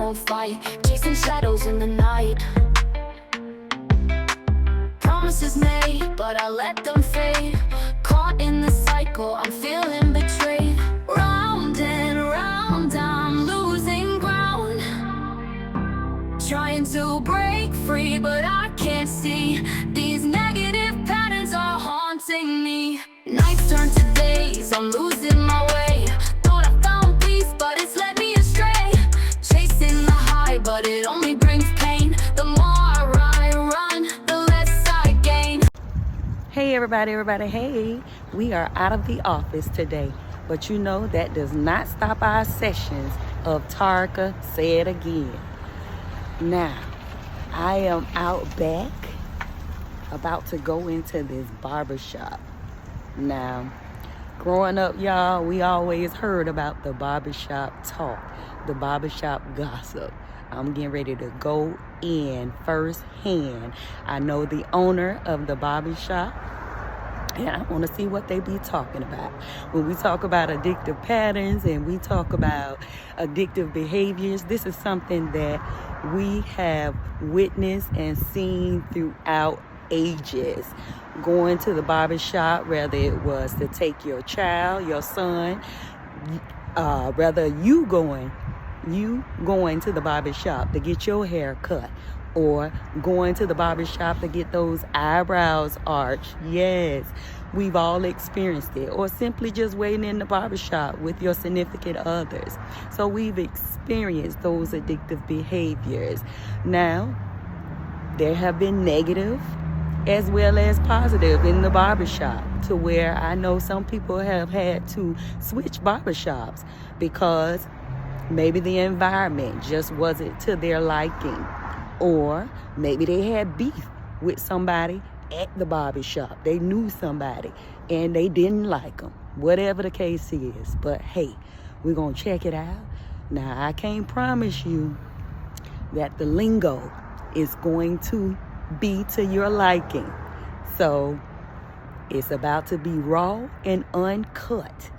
won't fight, chasing shadows in the night. Promises made, but I let them fade. Caught in the cycle, I'm feeling betrayed. Round and round, I'm losing ground. Trying to break free, but I can't see. These negative patterns are haunting me. Nights turn to days, I'm losing my way. Thought I found peace, but it's led me astray. Chasing the high, but it only brings pain. The more I run, the less I gain. Hey everybody, hey, we are out of the office today, but you know that does not stop our sessions of Tarka Say It Again. Now, I am out back about to go into this barbershop. Now, growing up, y'all, we always heard about the barbershop talk, the barbershop gossip. I'm getting ready to go in firsthand. I know the owner of the barbershop, and I want to see what they be talking about. When we talk about addictive patterns and we talk about addictive behaviors, this is something that we have witnessed and seen throughout ages. Going to the barbershop, whether it was to take your child, your son, whether you going to the barbershop to get your hair cut, or going to the barbershop to get those eyebrows arched. Yes, we've all experienced it. Or simply just waiting in the barbershop with your significant others. So we've experienced those addictive behaviors. Now, there have been negative as well as positive in the barbershop, to where I know some people have had to switch barbershops because maybe the environment just wasn't to their liking. Or maybe they had beef with somebody at the barbershop. They knew somebody and they didn't like them. Whatever the case is. But hey, we're going to check it out. Now, I can't promise you that the lingo is going to be to your liking. So it's about to be raw and uncut.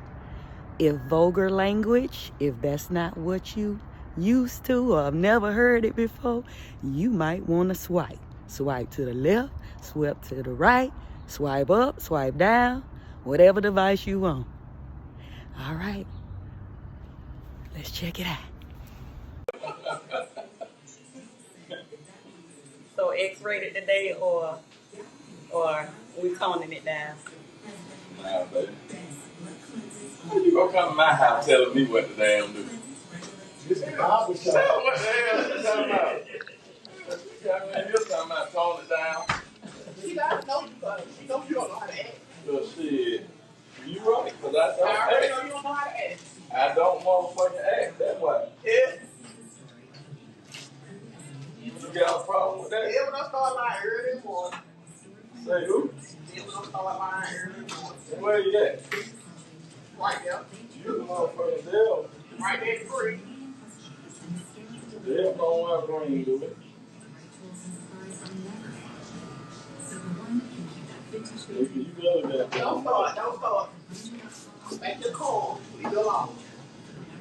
If vulgar language, if that's not what you used to or have never heard it before, you might want to swipe. Swipe to the left, swipe to the right, swipe up, swipe down, whatever device you want. All right, let's check it out. So X-rated today, or we toning it down? Nah, baby. How you gonna come to my house telling me what to damn do? This is barbershop. Tell me what the hell you talking about. You're talking about tone it down. She doesn't know you, she knows you don't know how to act. Well, shit, you right, because I don't act. I already know you don't know how to act. I don't motherfucking act, that's why. Yeah. You got a problem with that? Yeah, when I start lying early in the morning. Say who? Yeah, when I start lying early in the morning. Where you at? Right there. You the motherfucking devil. Right there, free. The devil don't wear green, do it. You better get Don't start. Make your call. Leave it alone.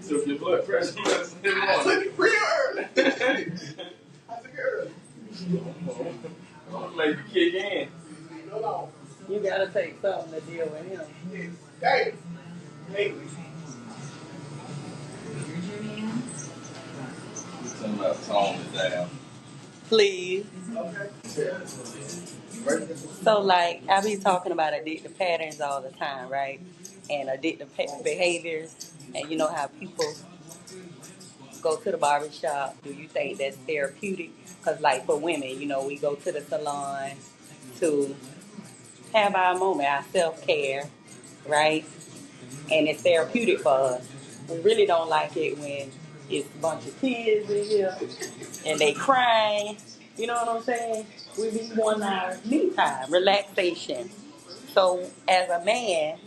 Took your blood pressure medicine in the morning. I took it real early. I'm gonna make you kick in. You gotta take something to deal with him. Hey. Hey. You're talking about tone it down. Please. Okay. So, like, I be talking about addictive patterns all the time, right? And addictive behaviors. And you know how people go to the barbershop. Do you think that's therapeutic? Because, like, for women, you know, we go to the salon to have our moment, our self-care, right? And it's therapeutic for us. We really don't like it when it's a bunch of kids in here and they crying. You know what I'm saying? We be wanting our me time, relaxation. So as a man,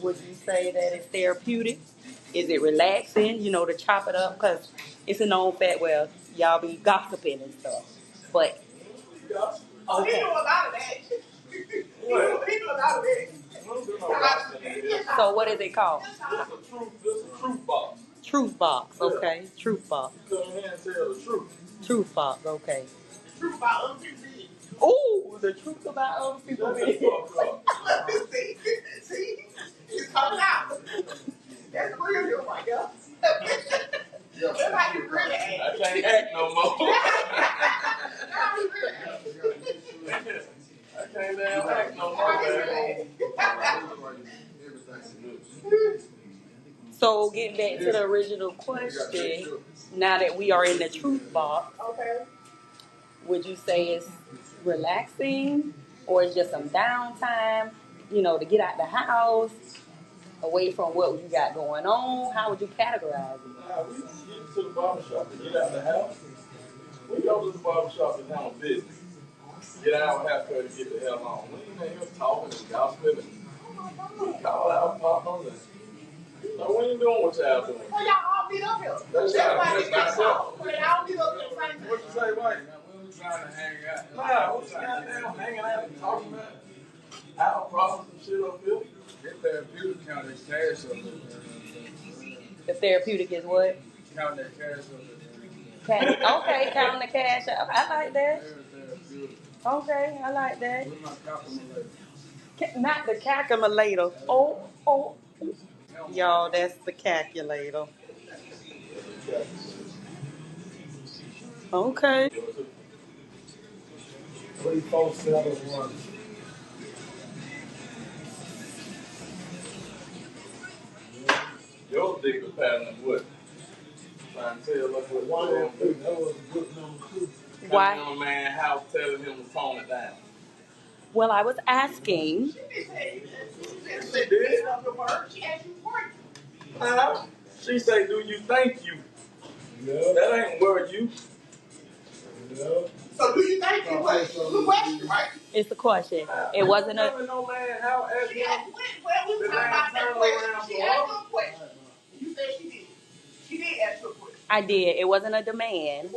would you say that it's therapeutic? Is it relaxing, you know, to chop it up? Because it's a known fact, well, y'all be gossiping and stuff. But, okay. He know a lot of that. He know a lot of that. So what is it called? This is a truth box. Truth box, okay. Truth box. Come here and tell the truth. Truth box, okay. Truth about other people being. Ooh, the truth about other people That's being. See? He's coming out. That's real deal right there. That's how you really act. I can't act no more. That's how you really act. I can't damn act no more, man. So getting back to the original question, now that we are in the truth box, Okay. would you say it's relaxing or it's just some downtime, to get out the house, away from what you got going on? How would you categorize it? Nah, we get to the barbershop to get out the house. We go to the barbershop and handle business. Get our haircut and get the hell on. We ain't in here talking and gossiping and we call our partners and we ain't doing what y'all doing. So y'all all meet up here. That's why right. they get talk. But y'all meet up here the same What you say, White? We was trying to hang out. Nah, we was goddamn hanging out and talking about our problems and shit up here. Get therapeutic, count their cash up there. The therapeutic is what? Count their cash up there. Okay, counting the cash up. I like that. Okay, I like that. Where's my calculator? Not the calculator. Oh. Y'all, that's the calculator. Okay. 3471. Your dicker pattern is what? Trying to tell us what One and two, that was a good number two. Why? coming on a man's house telling him to tone it down. Well, I was asking. She did. She asked you for it. Huh? She say, do you think you? Yeah, That ain't word you. yeah. So do you think you was? Good question, right? It's the question. It wasn't a. Coming on man's house asking She him. asked, well, we were talking about that question. She asked you a question. You said she did. She did ask you a question. I did. It wasn't a demand. It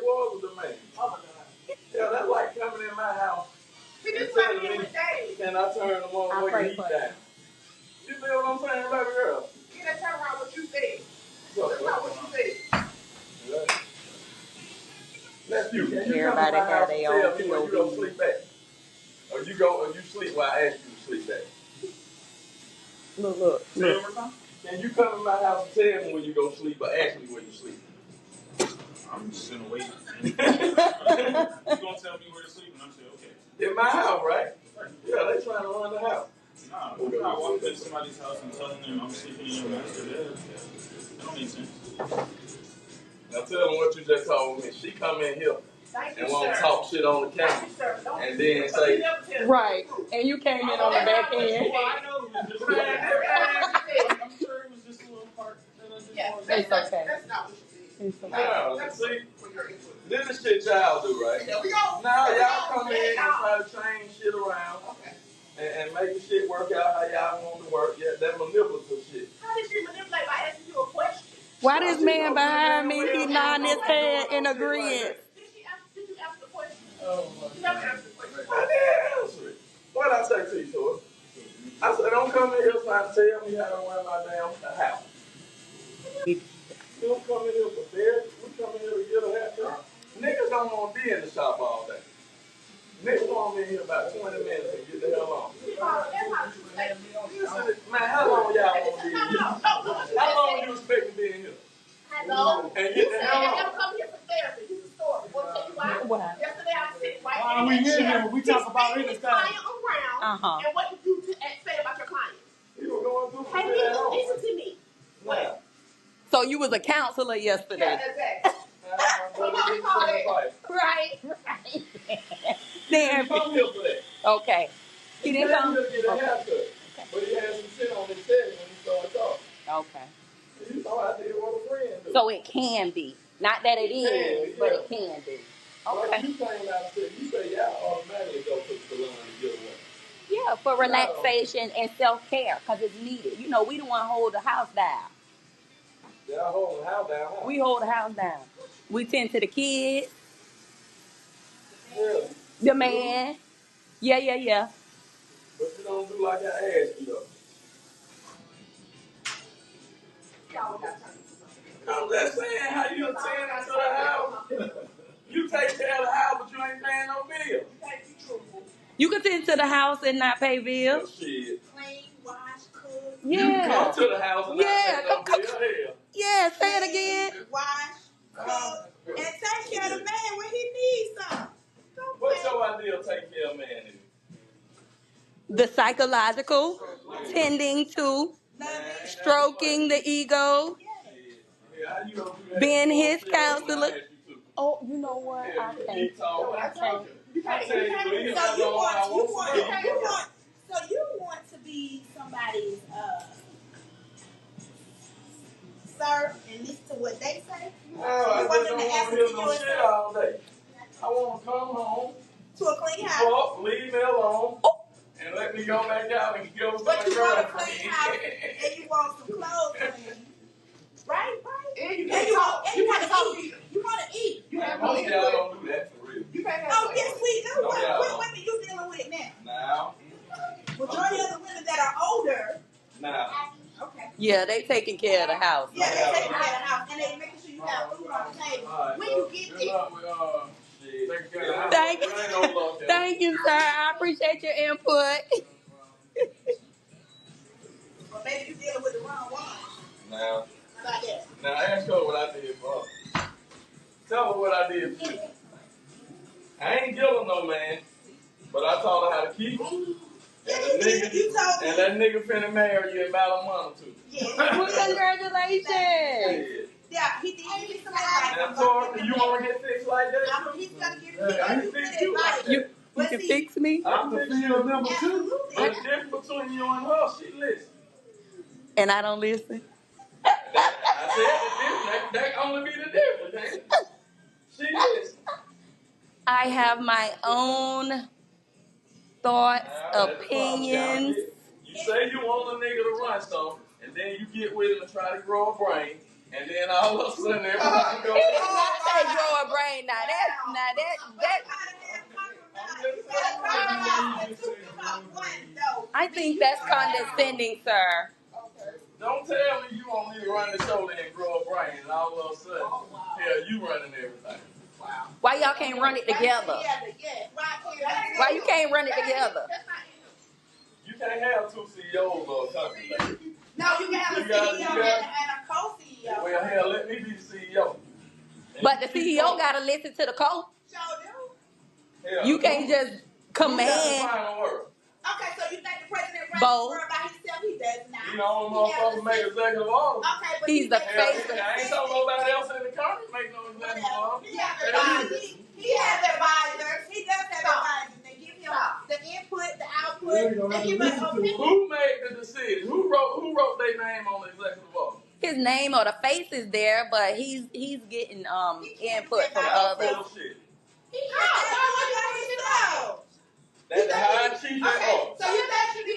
was a demand. Oh my God. Yeah, that's like coming in my house See, and this is why telling we me, in the day. can I turn them on I when pray you eat for down? You feel what I'm saying, baby girl? You gotta turn around what you said. So, That's not what you said. That's you. Can you Everybody come to my have house their and own tell me when you go POV. sleep at? Or you sleep while I ask you to sleep at? Look. Can you come to my house and tell me when you go sleep or ask me where you sleep? I'm just gonna wait. You're gonna tell me where to sleep, and I'm saying, okay. In my house, right? Yeah, they trying to run the house. Nah, I'm not walking into somebody's house and telling them I'm sleeping in your master bed. That don't make sense. Now tell them what you just told me. She come in here Thank you, and want to sir. talk shit on the Thank camera. you, sir. Don't And do then that. say- You never tell me Right. the truth. And you came in on the back end. I know, it was just Man, I'm sure it was just a little part that I just Yeah, wanted. It's okay. That's not what you said. It's okay. Now, That's see, for your input. this is shit y'all do, right? There we go. Now There we y'all go. come in and try to change shit around Okay. and make the shit work out how y'all want it to work. Yeah, that manipulative shit. How did she manipulate by asking you a question? Why this man behind me, he nodding his head in agreement? Did you ask the question? Oh You never answered the question. I didn't answer it. What did I say to you, Tori? I said, don't come in here trying to tell me how to run my damn house. You don't come in here for therapy. We come in here to get a haircut. Niggas don't want to be in the shop all day. Niggas want to be in here about 20 minutes and get the hell on. That's not true. Man, how long y'all want to be in here? How long you expect to be in here? Hello? And You get the said hell I'm on. coming here for therapy. This is a story. Want to tell you why? Why? Yesterday I sit right Why in we that here chair. then? We talk about He's anything. client around. Uh-huh. And what did you say about your client? You were going through some Hey, shit at home. listen to me. Now, So you was a counselor yesterday. Yeah, exactly. Somebody call it. Right. Damn. Come here for that. Okay. He didn't came come. here to get a haircut. But he had some shit on his head when he started talking. Okay. You know I did what a friend do. So it can be. Not that it is, but it can be. Well, Okay. you came out and said, you say y'all automatically go to the salon to get away. Yeah, for relaxation and self-care, because it's needed. We don't want to hold the house down. Y'all hold the house down, huh? We hold the house down. We tend to the kids, Yeah. the man. Yeah. But you don't do like I asked you though. Y'all got time. to the house and not pay bills. Well, shit. Clean, wash, cook. You Yeah. come to the house and not pay no bill. Hell. Yeah, say it again. Wash, cook, and take care of the man when he needs some. What's your idea of taking care of a man? The psychological, tending to, stroking the ego, Yeah, how you gonna do that? being his Shit, that's what I counselor. asked you to. Oh, you know what? Yeah, I you can't. keep talking. I told you. I tell you, leave it So you alone. I won't want, so you want to be somebody's serve and listen to what they say? No, I You just want don't them to want answer to to hear no you shit all day. I want to come home, to a clean house? fuck, leave me alone, and let me go back out and go with my But you want a girlfriend. clean house and you want some clothes clean. Right? And you And can't you talk. want You can't to talk eat. either. You want to eat. You have no Most of y'all input. don't do that for real. You can't have Oh, no yes, input. we do. No, What y'all. women you dealing with now? Now, Majority of the women that are older, now. okay. Yeah, they taking care of the house. Yeah, they take care of the house and they making sure you have food on the table. When you get Good there. luck with, shit. Take care of the house. Thank you. There ain't no luck there. Thank you, sir. I appreciate your input. But maybe you dealing with the wrong one. Now, How about that? now ask her what I did for her. Tell her what I did for you. I ain't killing no man, but I taught her how to keep him. Yeah, And you did. You told me. that nigga finna marry you in about a month or two. Yeah. Well, congratulations. Yeah. Yeah, he did give me some advice. Now, Tori, you want to get fixed like that? He's gonna give I me can some fix you like advice. that. You But can see, fix me? I'm the field number two. Absolutely. But the difference between you and her, she listen. And I don't listen. I said the difference. That only be the difference, ain't it? She listen. I have my own thoughts, Now, that's the problem y'all opinions. get. You say you want a nigga to run something, and then you get with him and try to grow a brain, and then all of a sudden everything goes. I say grow a brain. Now I think that's condescending, sir. Don't tell me you want me to run the show and grow a brain, and all of a sudden, hell, you running everything. Why y'all can't run it together? Why you can't run it together? You can't have two CEOs or a company. No, you can have a CEO and a co-CEO. Well, hell, let me be the CEO. But the CEO gotta listen to the coach. So do. Hell, You can't just who got the command. final word? Okay, so you think the president runs Both. the world by himself? He does not. You the only motherfucker make executive orders. Okay, but He's the Hell, face of- I ain't talking nobody else in the country make no executive orders. He has advisors. He has advisors. He does have advisors. They give him the input, the output. They give us opinion. Who made the decision? Who wrote their name on the executive order? His name or the face is there, but he's getting input from others. Bullshit. He can't. That's the high chief at Okay, all. so you think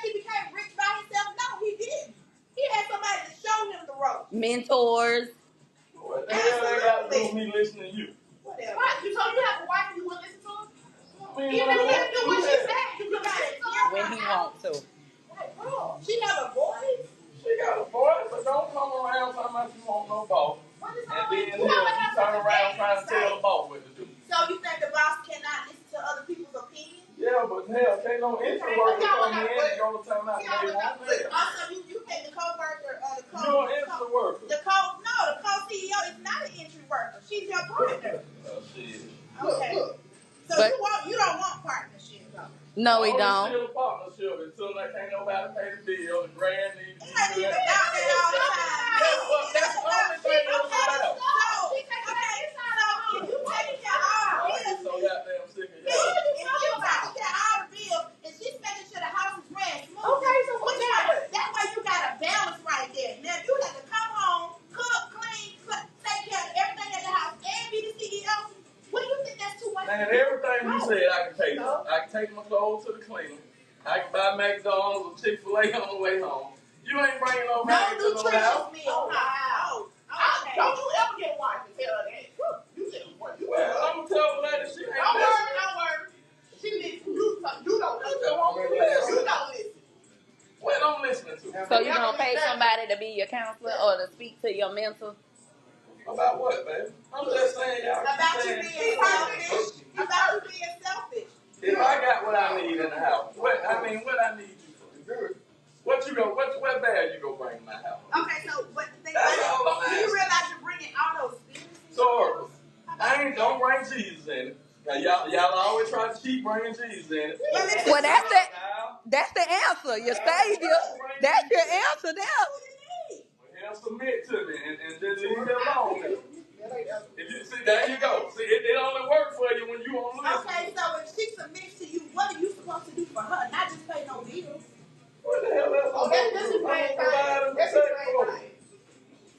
he became rich by himself? No, he didn't. He had somebody to show him the road. Mentors. What the hell they got to do with me listening to you? Whatever. Right. You told you have a wife and you wouldn't listen to her? I mean, Even if he didn't do what she said, you could listen to her. When he wants to. Like, bro, she have a voice. She got a voice, but don't come around talking about you want no boss. What is And all then this? you turn around trying to tell the boss what to do. So you think the boss cannot listen to other people's opinions? Yeah, but hell, can't no entry worker come in and go to time out and they won't fail. Also, you think the co-worker or the You're an entry worker. the co-CEO is not an entry worker. She's your partner. Oh, shit. Okay. So But- you don't want partnership though. No, he It's don't. still a partnership until they can't nobody pay the bill, the grand needs to It be ain't even good. about that all the time. That's the only thing it's about. So if you taking care of all I the get so bills, goddamn sick of if y'all. you taking care of all the bills, and she's making sure the house is ran smooth. Okay, so what you got? That way you got a balance right there. Now if you have to come home, cook, clean, take care of everything at the house, and be the CEO, what do you think that's too much? Man, everything you said, I can take. I can take my clothes to the cleaner. I can buy McDonald's or Chick-fil-A on the way home. You ain't bringing no No money to no nutritious house. meal. Okay. Don't you ever get wife and tell her that. You said what? You Well, I'm gonna tell the lady she ain't don't listening. worry. She listen. You don't I listen. just want me to listen. You don't listen. What I'm listening to? So you gonna pay somebody to be your counselor or to speak to your mentor? About what, baby? I'm just saying, y'all keep About you saying being selfish. About you being selfish. If I got what I need in the house, what I need you for? What bag you gonna bring in my house? Okay, so but the thing about it, do you realize you're bringing all those spirits? So don't bring Jesus in it. Now y'all always try to keep bringing Jesus in it. Well, that's the answer. Your Savior. That's your answer there. Well, submit to me and just leave me alone. If you see, there you go. See, it only works for you when you on listen. Okay, so if she submits to you, what are you supposed to do for her? Not just pay no bills. What the hell else? Oh, that's his main thing. That's his main thing.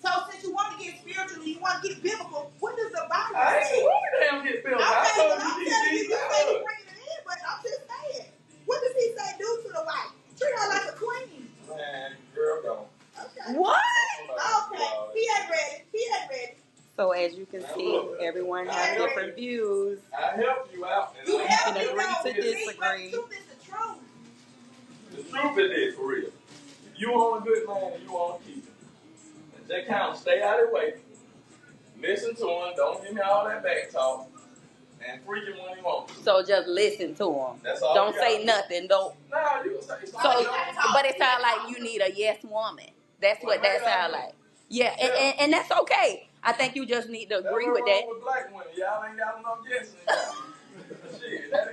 So since you want to get spiritual, you want to get biblical, what does the Bible I say? ain't want to damn get biblical. Okay, I told but I'm telling you, Jesus you say you bringing it in, but I'm just saying. What does he say do to the wife? Treat her like a queen. Man, girl, don't. Okay. What? Okay, he ain't ready. He ain't ready. So as you can see, everyone has different views. I help you out. And You help can me agree know to the disagree. truth is the truth. The truth is this, for real. If you want a good man and you want to keep him, just kind of stay out of the way. Listen to him. Don't give me all that back talk. And freak him when he wants to. So just listen to him. That's all. Don't say nothing. Don't. Nah, you can say something. So, but it sounds like you need a yes woman. That's what that sounds like. Yeah, and that's okay. I think you just need to agree with that. With black women, y'all ain't got enough yes in y'all. Shit, that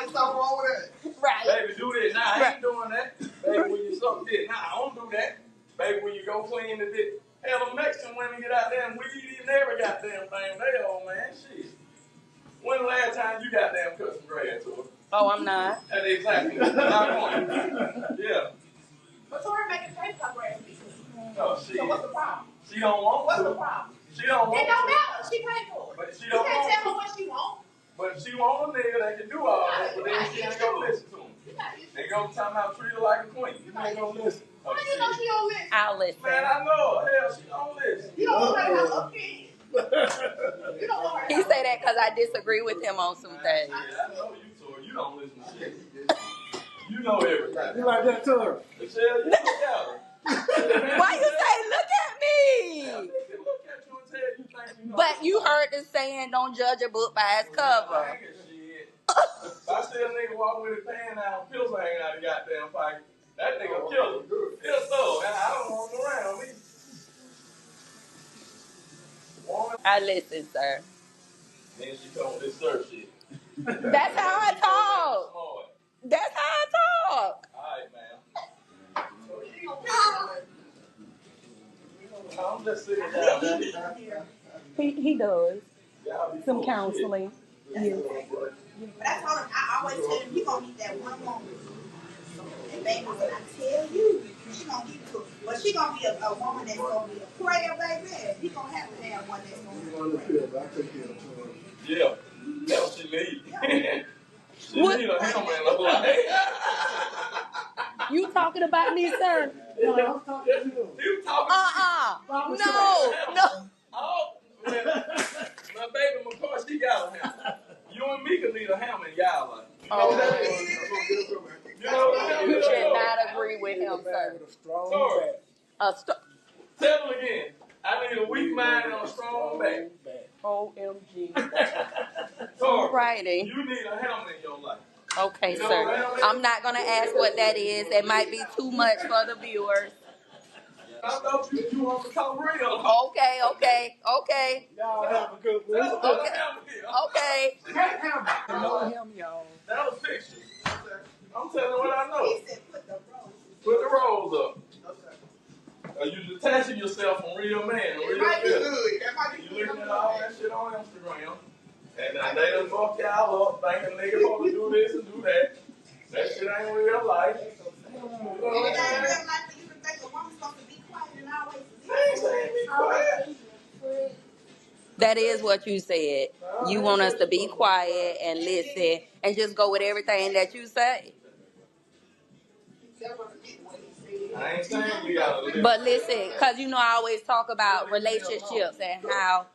Ain't something wrong with that. Right. baby, do this. Nah, I ain't doing that. Baby, when you suck this, nah, I don't do that. Baby, when you go clean the dick. Hell, the Mexican women get out there and we eat every goddamn thing. They old man, shit. When the last time you goddamn cut some grass to her? Oh, I'm not. That's exactly what I'm going. Yeah. But Tori making pay for grass. Oh, shit. So what's the problem? She don't want What's to. the problem? She don't want It don't to. matter. She paid for it. But she You don't can't want tell her to. what she wants. But she want a nigga that can do all that, but then she ain't gonna listen to him. They gonna tell me how to treat her like a queen. You ain't gonna listen. How you know she don't listen? I'll listen. Man, I know. Hell, she don't listen. You don't want her to have an opinion. You don't want her to He have say that because I disagree with him on some things. Yeah, I know you, Tori. You don't listen to shit. You know everything. You like that, Tori? Michelle, you look at her. Why you say look at me? Look at you and tell you think you know. But you heard the saying, don't judge a book by its cover. Shit. If I see a nigga walking with his pants out, pills hanging out of the goddamn pocket, that nigga kill him. He'll throw him. I don't want him around me. I listen, sir. Then she come with this sir shit. That's how I talk. Smart. That's how I talk. Alright, man. I'm just sitting down. He does. Y'all be Some full of counseling. Yeah. But I told him, I always tell him, you gonna need that one woman. And baby, when I tell you, she gonna get to it. But she gonna be a woman that's gonna be a prayer, baby. He gonna have to have one that's gonna be a prayer. I take care of Tori. Yeah, that's what she need. She What? need a helmet in her life. You talking about me, sir? No, I'm talking to you. You talking No. Oh, man. My baby McCoy, she got a hammer. You and me can need a hammer in y'all life. You know that? You know what You should not agree with him, sir. With a strong Tori, back. tell him again. I need a weak mind and a strong back. OMG. Tori, Alrighty. you need a helmet in your life. Okay, sir. I'm not going to ask what that is. It might be too much for the viewers. I thought you want to talk real. Okay. Y'all have a good one. That's what a helmet is. Okay. Know him, y'all. That was fiction. I'm telling you what I know. He said, put the rose. Put the rolls up. Are you detaching yourself from real man, real Might be feel? good. That might be You good. looking at all that shit on Instagram, and they done fuck y'all up thinking niggas supposed to do this and do that. That shit ain't real life. You know And what it I'm ain't saying? real life for you to think a woman's supposed to be quiet and always I ain't saying be quiet. That is what you said. You want us to be quiet and listen and just go with everything that you say. I ain't saying we gotta live. But listen, because I always talk about relationships and how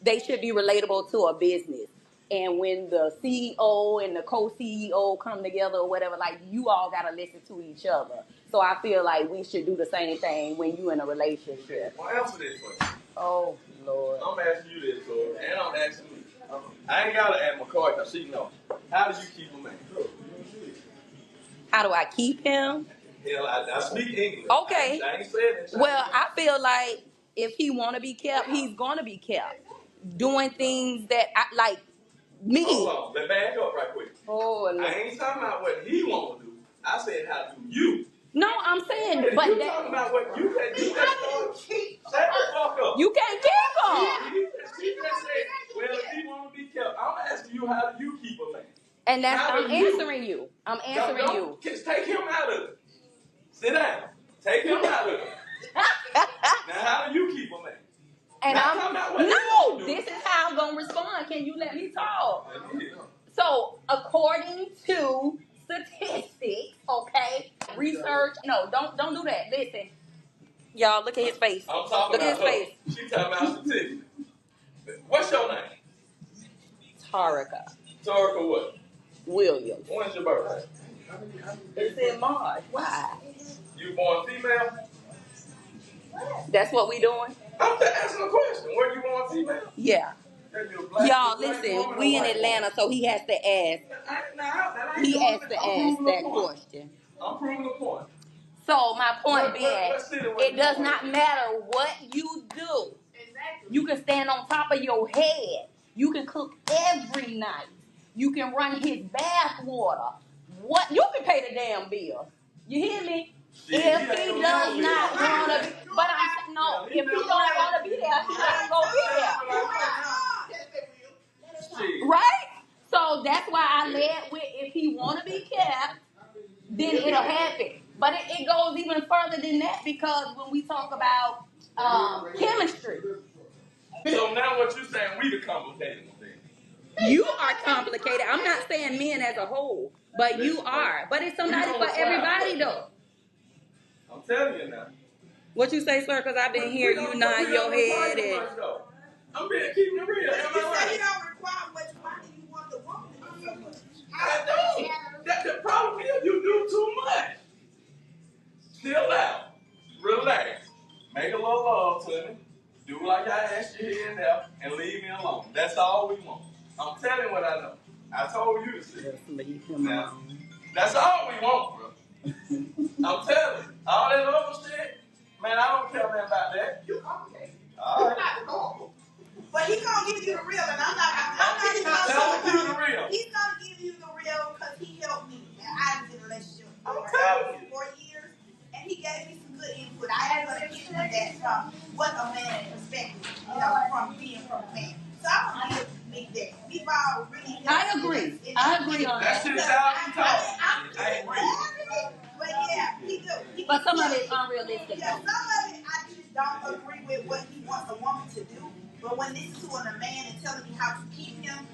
they should be relatable to a business. And when the CEO and the co-CEO come together or whatever, like, you all got to listen to each other. So I feel like we should do the same thing when you in a relationship. Well, answer this question. Oh, Lord. I'm asking you this, Tori, and I'm asking me. I ain't gotta ask McCoy because she know. How do you keep a man? How do I keep him? Hell, I speak English. Okay. I ain't saying it. Well, I feel like if he want to be kept, he's going to be kept. Doing things that I like me. Hold on, let's back up right quick. Oh, I ain't talking about what he want to do. I said how do you. no, I'm saying, Hey, but you that, talking about what you can do. Shut the fuck up. you can't keep him. She just said, well, if he want to be kept, I'm asking you, how do you keep a man? And that's How I'm do you? answering you. I'm answering you. Just take him out of it. Sit down. Take him out of it. Now, how do you keep a man? And Not I'm talking about what he no. gonna do. This is how I'm gonna respond. Can you let me talk? So, according to statistics, okay, research. No, don't do that. Listen, y'all, look at his face. I'm talking Look about at his face. She talking about statistics. What's your name? Tarika Tarika what? Williams. When's your birthday? It's in March. Why? You born female? That's what we doing? I'm just asking a question. Were you born female? Yeah. Y'all, Y'all, listen, we in Atlanta, so he has to ask. He has to ask that question. I'm proving the point. So my point What being, city was it you does born not in? matter what you do. You can stand on top of your head. You can cook every night. You can run his bath water. What you can pay the damn bill. You hear me? Shit, If he he ain't does gonna not do it. want to be, but I'm saying no. If he don't want to be there, he ain't gonna be there. Shit. Right? So that's why I led with if he want to be kept, then it'll happen. But it goes even further than that because when we talk about chemistry, So now what you saying, we the complicated thing. you are complicated. I'm not saying men as a whole, but you are. But it's somebody for everybody though. I'm telling you now. What you say, sir? Because I've been hearing you nod your head and. I'm being keeping it real. But Am you I say right? you don't require much money. You want the woman to do so much. I don't. That's the problem is you do too much. Chill out. Relax. Make a little love to me. Do like I asked you here and there and leave me alone. That's all we want. I'm telling you what I know. I told you to see. Just leave him Now, alone. that's all we want, bro. I'm telling you. All that other shit, man, I don't care nothing about that. You complicated. All right. Not normal. But he's gonna give you the real, and I'm not even Tell gonna me the real. He's gonna give you the real because he helped me, and I was in a relationship I'm for telling you. 4 years, and he gave me some good input. I am gonna give him that from what a man expects, from being from a man. So I'm gonna give me that. We've all really. I agree. I agree on That that. shit sounds talk. I agree. But yeah, he do. But some of it's unrealistic. Yeah, some of it I just don't agree with what he wants a woman to do. But when this to a man and telling me how to keep him,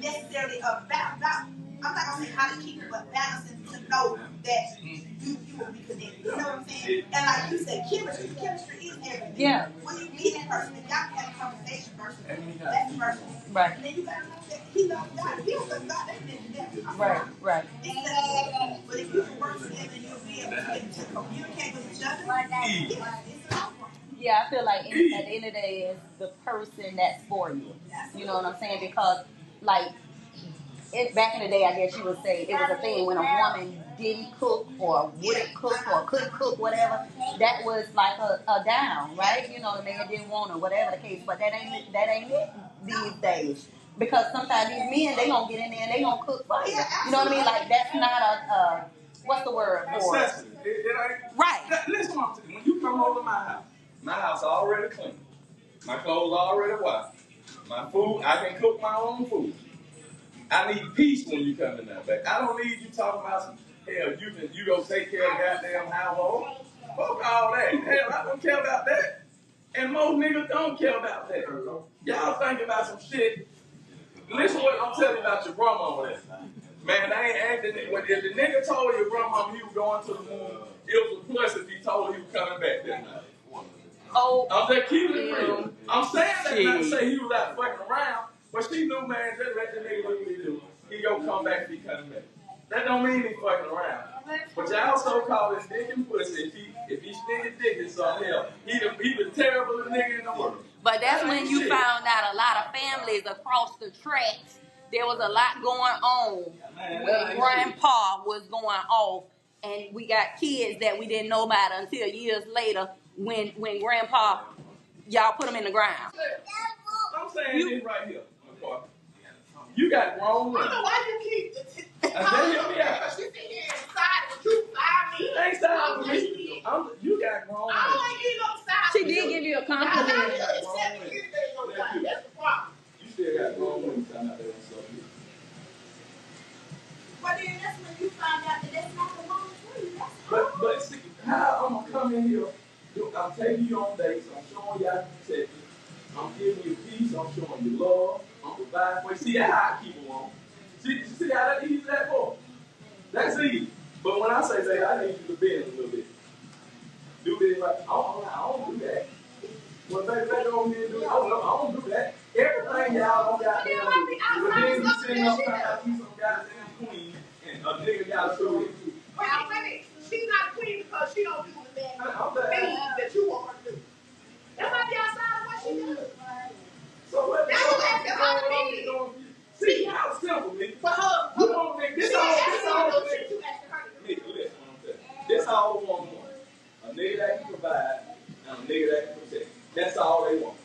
necessarily about I'm not gonna say how to keep him, but balancing to know that you will be connected. You know what I'm saying? And like you said, chemistry is everything. Yeah. When you meet that person, if y'all can have a conversation first, that's the person. Right. And then you gotta know that he loves God. If he don't love God, that's different. Right, right. But if you can work together and you'll be able to communicate with each other, it's an outcome. Yeah, I feel like at the end of the day, it's the person that's for you. You know what I'm saying? Because, like, back in the day, I guess you would say it was a thing when a woman didn't cook or wouldn't cook or couldn't cook, whatever. That was like a down, right? You know, the man didn't want her, whatever the case. But that ain't it these days. Because sometimes these men, they gonna get in there and they gonna cook for you. You know what I mean? Like, that's not a what's the word for it? It ain't. Right. Listen what I'm saying. When you come over my house already clean. My clothes already washed. My food, I can cook my own food. I need peace when you come to that back. I don't need you talking about some, hell, you go take care of the goddamn household. Fuck all that. Hell, I don't care about that. And most niggas don't care about that. Y'all think about some shit. Listen what I'm telling you about your grandma with that. Man, they ain't acting. If the nigga told your grandma he was going to the moon, it was a plus if he told her he was coming back that night. Oh, I'm just keeping it real. I'm saying that not to say he was out fucking around, but she knew, man, just let the nigga do what he do. He gonna come back if he coming back. That don't mean he fucking around. But y'all so call this nigga and pussy. If he stinking dick in some hell, he the terriblest nigga in the world. But that's when you found out a lot of families across the tracks there was a lot going on when Grandpa was going off, and we got kids that we didn't know about until years later when Grandpa, y'all put them in the ground. I'm saying this right here. You got grown women. I don't know why you keep She sit here and side with you 5 minutes. ain't side with me. You got grown women. I don't want to give you no side. She did give you a compliment. That's the problem. You still got grown women trying out there and stuff. But then that's when you find out that that's not the one for you. That's But see, how I'm gonna come in here, I'm taking you on dates, I'm showing you how to protect you, I'm giving you peace, I'm showing you love, I'm providing for you. See, that's how I keep them on. See how that easy that for? That's easy. But when I say I need you to bend a little bit. Do this like, I don't do that. Well, baby, let go over here and do it. I don't do that. Everything y'all don't got to do. But then you sitting up trying to be some goddamn queen, and a nigga got to show it too. Well, wait, she's not a queen because she don't do the things that you want her to do. That might be outside of what she does. So what the fuck is going on? See, how simple, nigga. But her, You don't think this all shit you asking her to do. nigga, listen what I'm saying. This all the woman wants. A nigga that can provide and a nigga that can protect. That's all they want.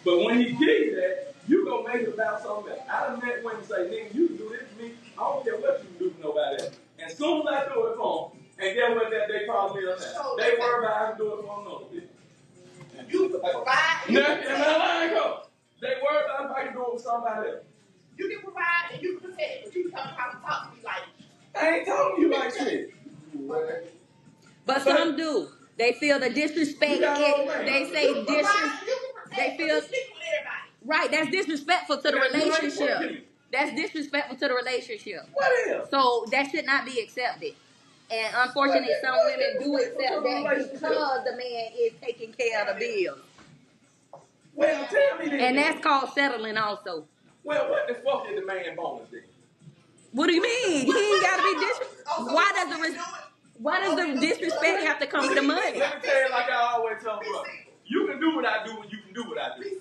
But when he gives you that, you gonna make it about something else. I done met women say, nigga, you can do this for me. I don't care what you can do for nobody else. And as soon as I do it for them, and get what that they probably is now. They worry about how to do it for another bitch. You provide. They worry about if I can do it with somebody else. You can provide and you can protect, but you tell me how to talk to me like. I ain't talking to you like shit. But some do. They feel the disrespect. They say disrespect. They feel right. That's disrespectful to the relationship. That's disrespectful to the relationship. What is? So that should not be accepted. And unfortunately, some women do accept that because the man is taking care of the bills. Well, tell me this. And that's called settling also. Well, what the fuck is the man bonus then? What do you mean? He ain't got to be disrespectful. Why does the disrespect have to come with the money? Let me tell you like I always tell bro. You can do what I do when you can do what I do.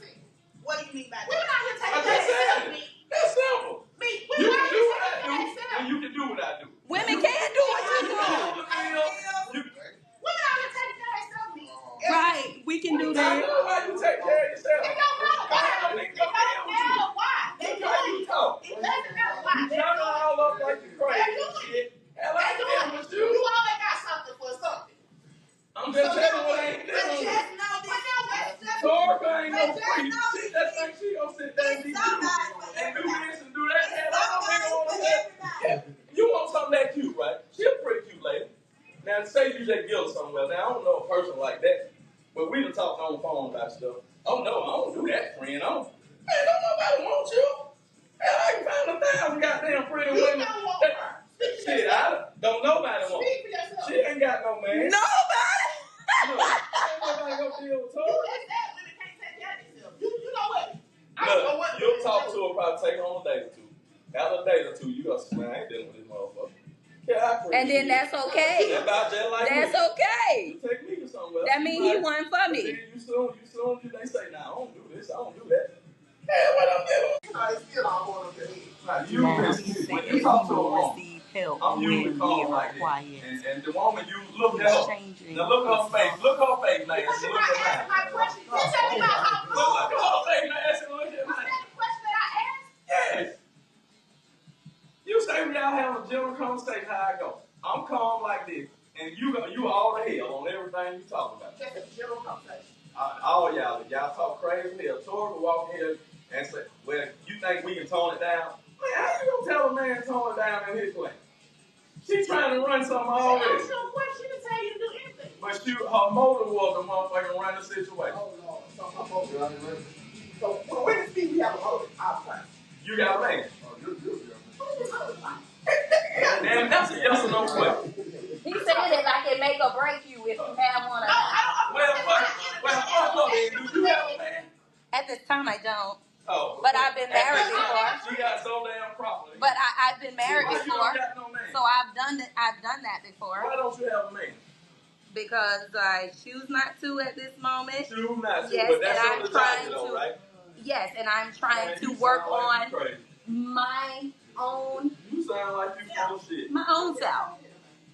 what do you mean by that? Women out here taking care of me. That's simple. Me. You can do what I do and you can do what I do. Women can do what you do. Women out here taking care of me. Right, we can do I that. know how you take care of yourself. It don't matter why. It don't matter why. They do How you it. talk. It doesn't matter why. You jump all up like you crazy and shit. Hell, I ain't dealing with You you. always got something for something. I'm just telling what I ain't dealing with. Just know this. Torica ain't no free. She just think she gonna sit there and be cute and do this and do that. Hell, I don't think I want to that. Yeah. You want something that cute, right? She a pretty cute lady. Now, say you just give her something. Well, now, I don't know a person like that, but we done talked on the phone about stuff. Oh, no, I don't do that, friend. I don't. Man, don't nobody want you. Hell, I can find 1,000 goddamn pretty women. You don't want her. Shit, I don't nobody want Speak her. for yourself. She ain't got no man. Nobody. Look, ain't nobody gonna deal with You her. just said women can't take care of themselves. You know what? I don't know what. Look, you'll talk to her, probably take her on a date or two. After a date or two, you gonna say, man, I ain't dealing with this motherfucker. Yeah, I appreciate And then that's okay. That's about just like That's me. okay. You take me to somewhere. That means he wasn't for me. Then you soon, they say, nah, I don't do this, I don't do that. Hey, what I'm doing? I still don't want them to eat. Now, you Now, listen, he said when he you talk to a will woman, receive help I'm when usually they calm like require this. And the woman, you look at her. changing. Now look at her face. Look at her face, man. Because Look you're not at asking my mine. question. You're telling me about how Look at her face, man. Look at Was mine. that the question that I asked? Yes. You say we all having a general conversation how I go. I'm calm like this, and you all the hell on everything you talking about. Just a general conversation. All y'all talk crazy hell. Tori will walk here and say, well, you think we can tone it down? Man, how you gonna tell a man to tone it down in his place? She's trying to run something already. She asked you a question to tell you to do anything. But her motive was the motherfucker run the situation. Oh, Lord. So my motive, I mean, so when we speak, we have a motive all the time. You got a man. Who is this motive like? And that's a yes or no question. He said it like it make or break you if you have one. No, I don't. Well, do you have a man? At this time, I don't. Oh. But I've been married before. She got so damn properly. But I've been married Why you before, don't got no man? so I've done that before. Why don't you have a man? Because I choose not to at this moment. Choose not to, Yes, but that's and on I'm the trying topic though, to- right? Yes, and I'm trying Man, to you work sound like you on. crazy. my own You sound like you full of shit. self.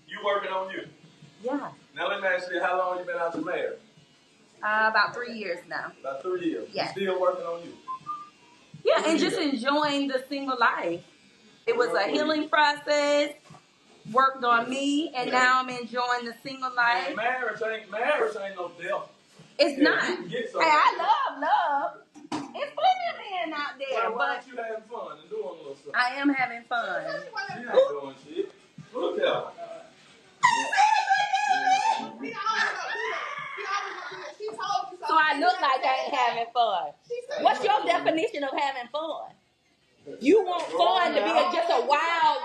You working on you. Yeah. Now let me ask you, how long you been out your marriage? About 3 years now. About 3 years. Yes. You still working on you. Yeah, and just enjoying the single life. It was a healing process, worked on me, and now I'm enjoying the single life. Man, marriage ain't no deal. It's not. You can get Hey, I love. It's plenty of men out there, well, why but don't you having fun and doing a little something? I am having fun. She ain't doing shit. Look at her. So I look like I ain't having fun. What's your definition of having fun? You want fun to be just a wild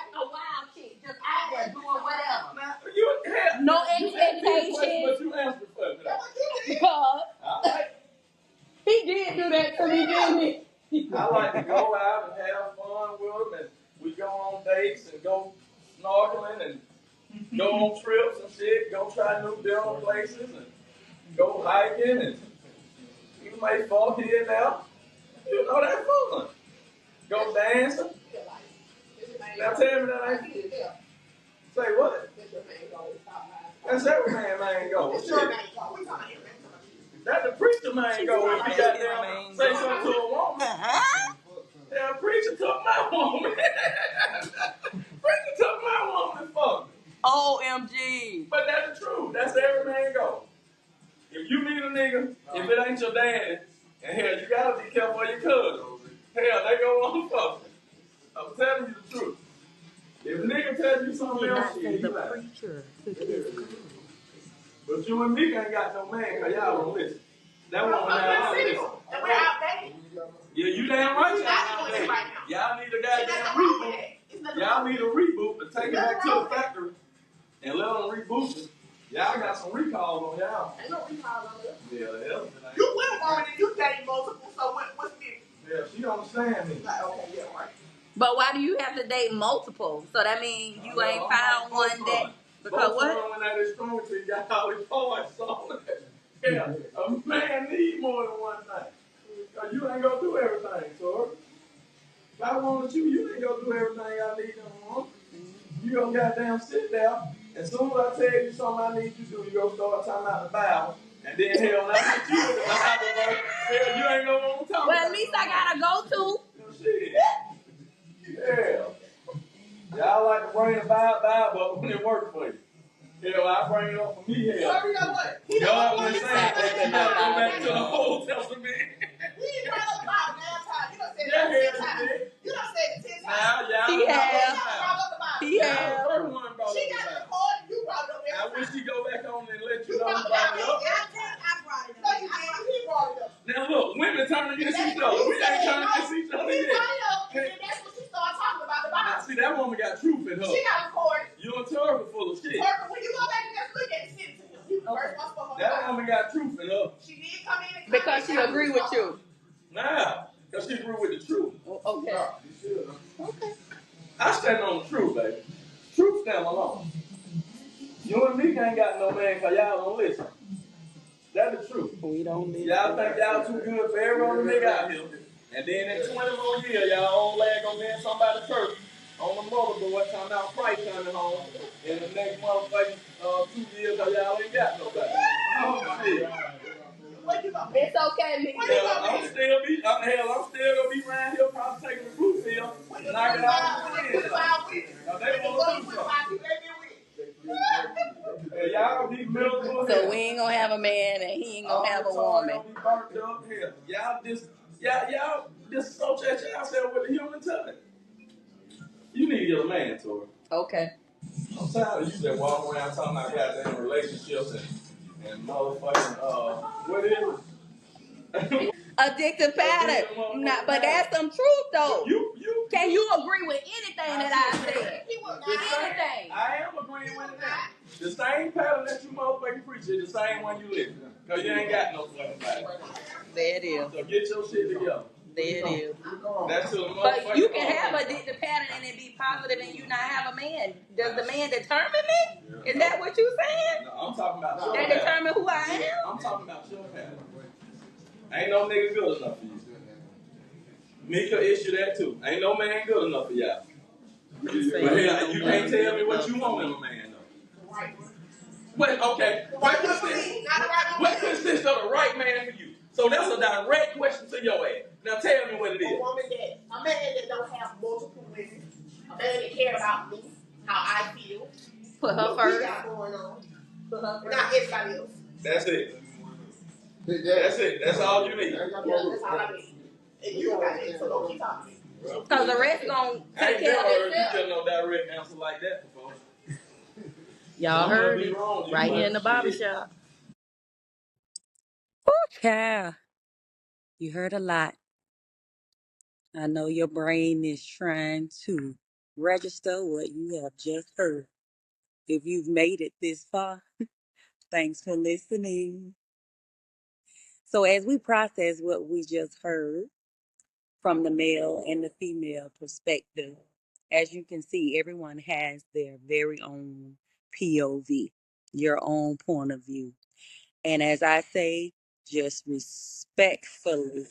chick, just out there doing whatever. No expectations. But you answered for me. Because he did do that to me, didn't he? I like to go out and have fun with them, and we go on dates and go snorkeling and go on trips and shit, go try new different places and go hiking and you may fuck here and there. You know that's fun. Go dancing. Now tell me that ain't. Say what? That's every man go. That's the preacher man go. If he got down, say something to a woman. Yeah, preacher took my woman. Preacher took my woman and fucked me. OMG. But that's the truth. That's every man go. If you meet a nigga, if it ain't your daddy, and hell, you gotta be careful of your cousin. Hell, they go on fucking. I'm telling you the truth. If a nigga tell you something else, shit, you like. But you and me ain't got no man, cause y'all don't listen. That woman now don't listen. And we're outdated. Yeah, you damn right y'all outdated. Y'all need a goddamn reboot. Y'all need a reboot to take it back to the factory and let them reboot it. Y'all got some recalls on y'all. Ain't no recall on us. Yeah, the hell. You went woman and you dated multiple, so what's this? Yeah, she don't understand me. Like, okay, yeah, right. But why do you have to date multiple? So that means you ain't found one that. Because what? When that is strong to you got all these points on it. Yeah, a man need more than one thing. Cause you ain't gonna do everything, so if I wanted you ain't gonna do everything I need no more. You gonna goddamn sit there. As soon as I tell you something I need you to do, you gonna start talking about the Bible. And then hell, when I get you in the Bible, hell, you ain't gonna want to talk Well, about at least I gotta go to. Shit. Yeah. Y'all like to bring the Bible when it works for you. Hell, I bring it up for me here. So you know what? God was saying that you gotta go back to the Old Testament. We ain't brought up the Bible now time. You done said Yeah, it 10 hell, times. you did. You done said it 10 times. Now, y'all He brought has. up the Bible. He Y'all has. the first one brought She up the got it Bible. recorded. You brought it up every I time. wish he go back on and let you You know brought he it brought up. it up. I brought it No, up. you did. He brought it up. Now look, women trying to get each other. We ain't trying to get each other He yet. brought it up, and then that's when she started talking about the Now Bible. see, that woman got truth in her. She got recorded. You and Turtle full of shit. When you go back and just look at it, send it to him. He was the first one spoke on the That Bible. woman got truth in her. She did come in and Because she agree with you. Nah, because she grew with the truth. Okay. Okay. I stand on the truth, baby. Truth stand alone. You and me ain't got no man because y'all don't listen. That's the truth. We don't listen. Y'all think y'all too good for every other nigga out here. And then in 20 more years, y'all old lag gonna be in somebody's church on the motherboard talking about Christ coming home. In the next motherfucking 2 years, because y'all ain't got nobody. Oh, shit. It's okay, me. I'm still gonna be around here probably taking the blue pill, knocking out the wind. Now they wanna do something. Hey, y'all gonna be miserable. So we ain't gonna have a man and he ain't gonna have a woman. Gonna be burnt up here. Y'all disassociate yourself with the human touch. You need your man, Tori. Okay. I'm tired of you that walk around talking about goddamn relationships and motherfucking what is it? Addictive pattern. Nah, but that's some truth though. Can you agree with anything that I said? Anything. I am agreeing with that. The same pattern that you motherfucking preach is the same one you live in. Because you ain't got no fucking pattern. There it is. So get your shit together. There it is. That's the But you can have addictive pattern and it be positive and you not have a man. Does the man determine it? Is that what you saying? No, I'm talking about your That pattern. determine who I am? I'm talking about your pattern. Ain't no nigga good enough for you. Mika issue that too. Ain't no man good enough for y'all. But Saying hell, no you man can't tell me good what enough you for want in me. a man though. What? Okay. What consists of the right man for you? So that's a direct question to your ass. Now tell me what it is. A man that don't have multiple women, a man that care about me, how I feel, Put her what we first. got going on, Put her first. not everybody else. That's it. That's it. That's all you need. Yeah, that's all I need. And you got it, so don't keep talking. Cause the rest gonna I take ain't care never of heard you themselves. get no direct answer like that before. Y'all heard it Wrong. right here in the barbershop. Yeah, you heard a lot. I know your brain is trying to register what you have just heard. If you've made it this far, thanks for listening. So, as we process what we just heard from the male and the female perspective, as you can see, everyone has their very own POV, your own point of view. And as I say, just respectfully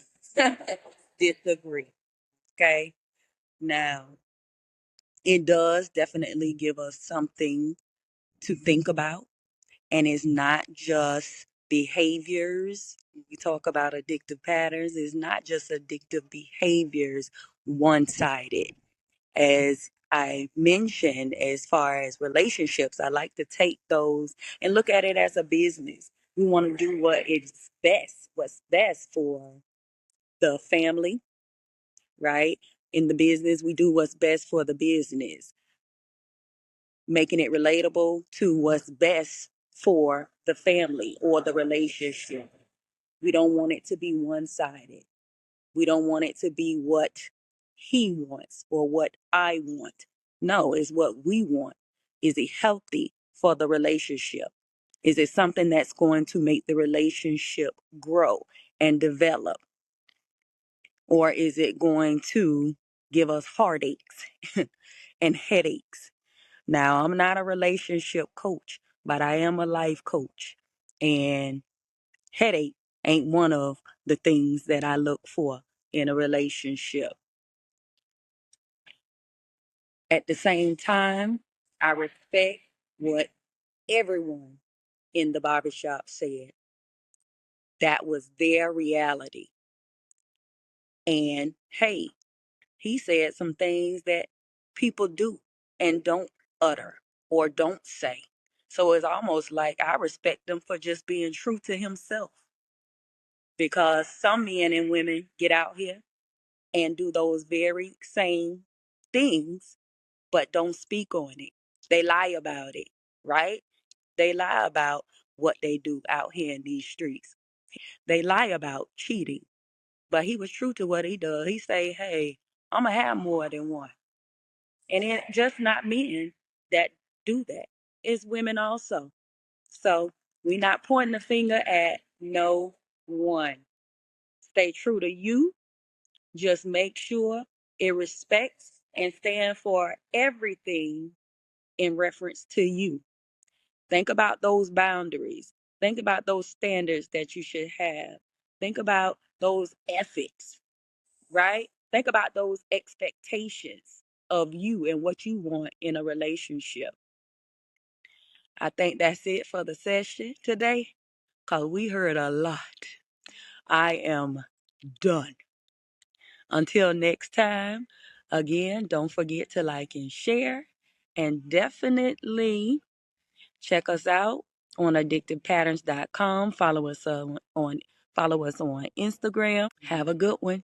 disagree. Okay. Now, it does definitely give us something to think about. And it's not just behaviors. We talk about addictive patterns. It's not just addictive behaviors one sided. As I mentioned, as far as relationships, I like to take those and look at it as a business. We want to do what is best, what's best for the family, right? In the business, we do what's best for the business, making it relatable to what's best for the family or the relationship. We don't want it to be one sided. We don't want it to be what he wants or what I want. No, it's what we want. Is it healthy for the relationship? Is it something that's going to make the relationship grow and develop? Or is it going to give us heartaches and headaches? Now, I'm not a relationship coach, but I am a life coach. And headache ain't one of the things that I look for in a relationship. At the same time, I respect what everyone in the barbershop said. That was their reality. And hey, he said some things that people do and don't utter or don't say. So it's almost like I respect him for just being true to himself. Because some men and women get out here and do those very same things, but don't speak on it. They lie about it, right? They lie about what they do out here in these streets. They lie about cheating, but he was true to what he does. He say, hey, I'm going to have more than one. And it's just not men that do that. It's women also. So we're not pointing the finger at no one. Stay true to you. Just make sure it respects and stand for everything in reference to you. Think about those boundaries. Think about those standards that you should have. Think about those ethics, right? Think about those expectations of you and what you want in a relationship. I think that's it for the session today because we heard a lot. I am done. Until next time, again, don't forget to like and share and definitely check us out on addictivepatterns.com. Follow us on Instagram. Have a good one.